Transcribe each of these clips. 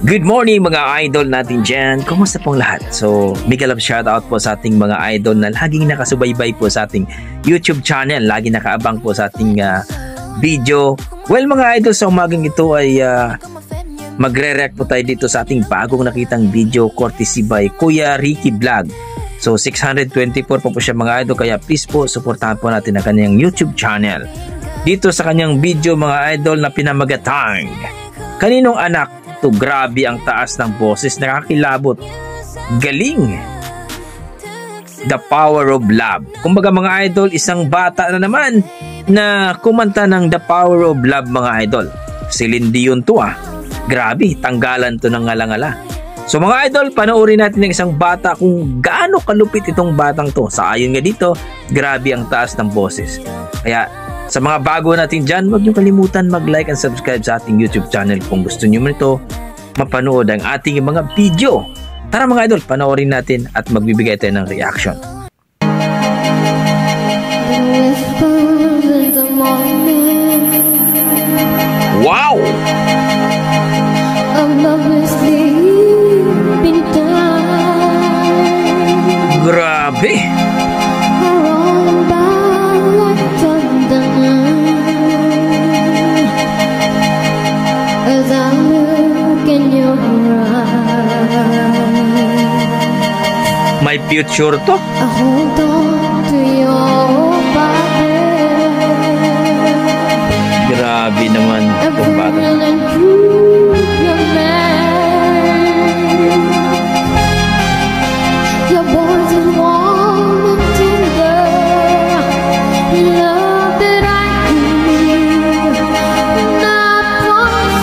Good morning mga idol natin dyan. Kumusta pong lahat? So, big love shoutout po sa ating mga idol na laging nakasubaybay po sa ating YouTube channel. Lagi nakaabang po sa ating video. Well mga idol, sa umagang ito ay magre-react po tayo dito sa ating bagong nakitang video courtesy by Kuya Ricky Vlog. So, 624 po siya mga idol. Kaya please po, supportahan po natin ang kanyang YouTube channel. Dito sa kanyang video mga idol na pinamagatang Kaninong Anak? To grabe ang taas ng boses, nakakilabot, galing, the power of love. Kumbaga mga idol, isang bata na naman na kumanta ng the power of love mga idol. Celine Dion to grabe, tanggalan to ng ngala-ngala. So mga idol, panoorin natin ng isang bata kung gaano kalupit itong batang to. Sa ayon nga dito, grabe ang taas ng boses. Kaya sa mga bago natin dyan, huwag niyo kalimutan mag-like and subscribe sa ating YouTube channel kung gusto niyo nito mapanood ang ating mga video. Tara mga idol, panoorin natin at magbibigay tayo ng reaction. Wow! Grabe! My future to. Hold on to your body. Grabe naman itong bata. Your voice is warm and tender. Love that I give, not one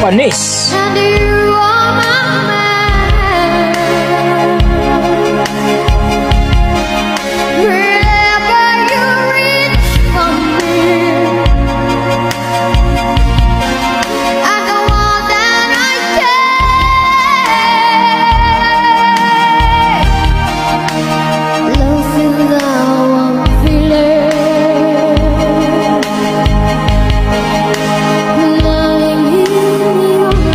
Panis. and you are my man. Wherever you reach from me, I go all that I can. Love is how I'm feeling. Lying in your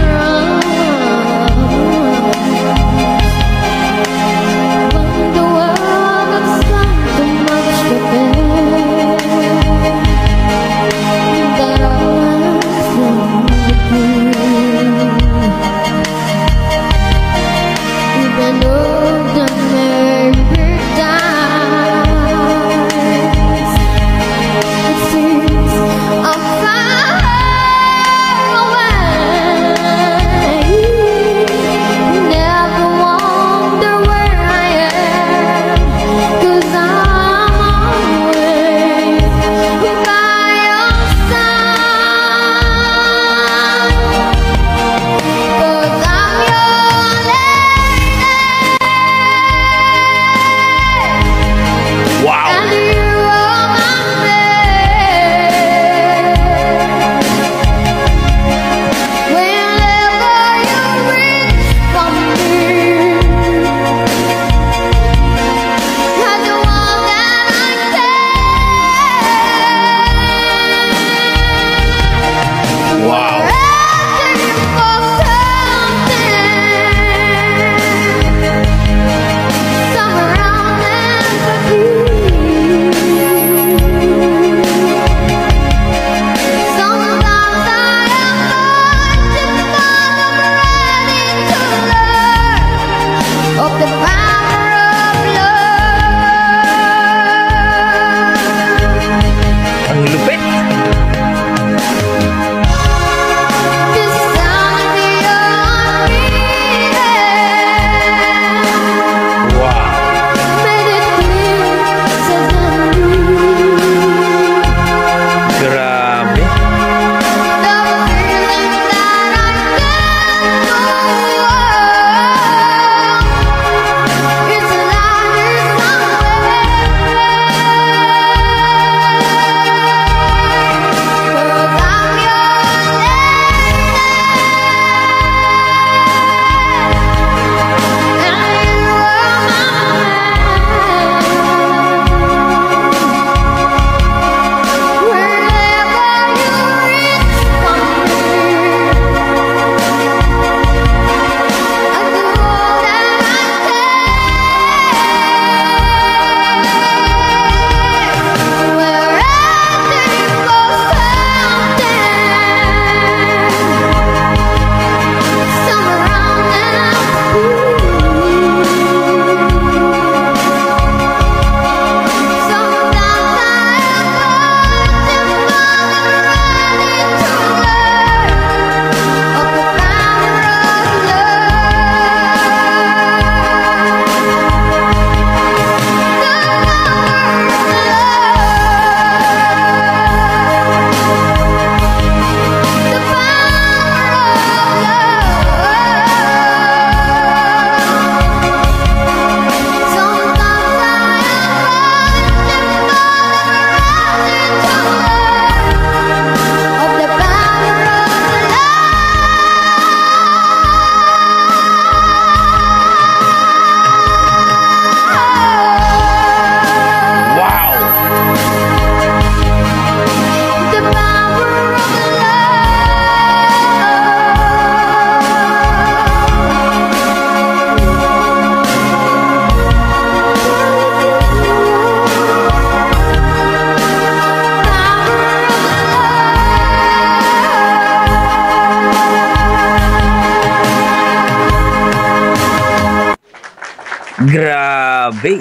Grabe.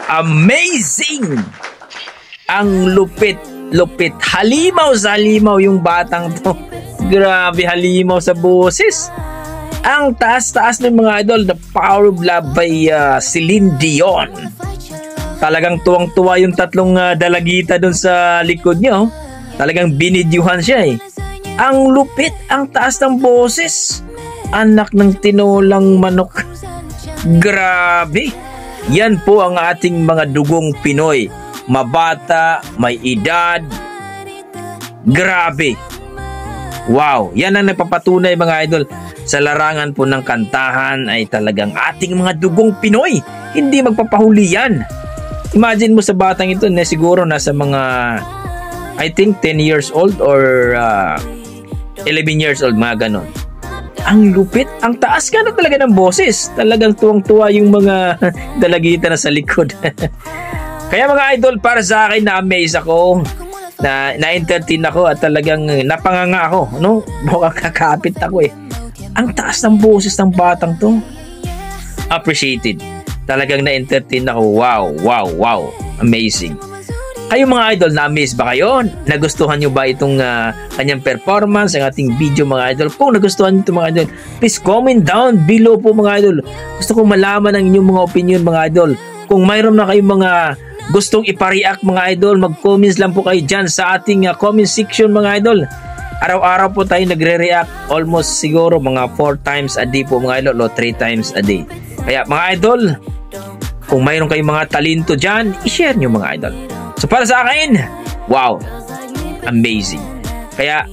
Amazing. Ang lupit. Halimaw sa halimaw yung batang to. Grabe, halimaw sa boses. Ang taas-taas ng mga idol. The Power of Love by Celine Dion. Talagang tuwang-tuwa yung tatlong dalagita doon sa likod niyo. Talagang binidyuhan siya eh. Ang lupit, ang taas ng boses. Anak ng tinolang manok. Grabe. Yan po ang ating mga dugong Pinoy. Mabata, may edad. Grabe. Wow. Yan ang nagpapatunay mga idol. Sa larangan po ng kantahan ay talagang ating mga dugong Pinoy. Hindi magpapahuli yan. Imagine mo sa batang ito na siguro nasa mga I think 10 years old or 11 years old, mga ganon. Ang lupit, ang taas ka na talaga ng boses. Talagang tuwang-tuwa yung mga dalagita na sa likod. Kaya mga idol, para sa akin, na-amaze ako, na-entertain ako at talagang napanganga ako. No? Mukhang kakapit ako eh. Ang taas ng boses ng batang to. Appreciated. Talagang na-entertain ako. Wow. Amazing. Kayo mga idol, na-amaze ba kayo? Nagustuhan nyo ba itong kanyang performance, ang ating video mga idol? Kung nagustuhan nyo ito mga idol, please comment down below po mga idol. Gusto kong malaman ang inyong mga opinion mga idol. Kung mayroon na kayong mga gustong ipareact mga idol, mag-comments lang po kayo dyan sa ating comment section mga idol. Araw-araw po tayo nagre-react, almost siguro mga 4 times a day po mga idol o 3 times a day. Kaya mga idol, kung mayroon kayong mga talento dyan, i-share nyo mga idol. So para sa akin, wow, amazing. Kaya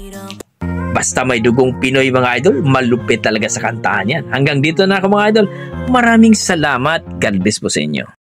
basta may dugong Pinoy mga idol, malupit talaga sa kantahan yan. Hanggang dito na ako mga idol. Maraming salamat. God bless po sa inyo.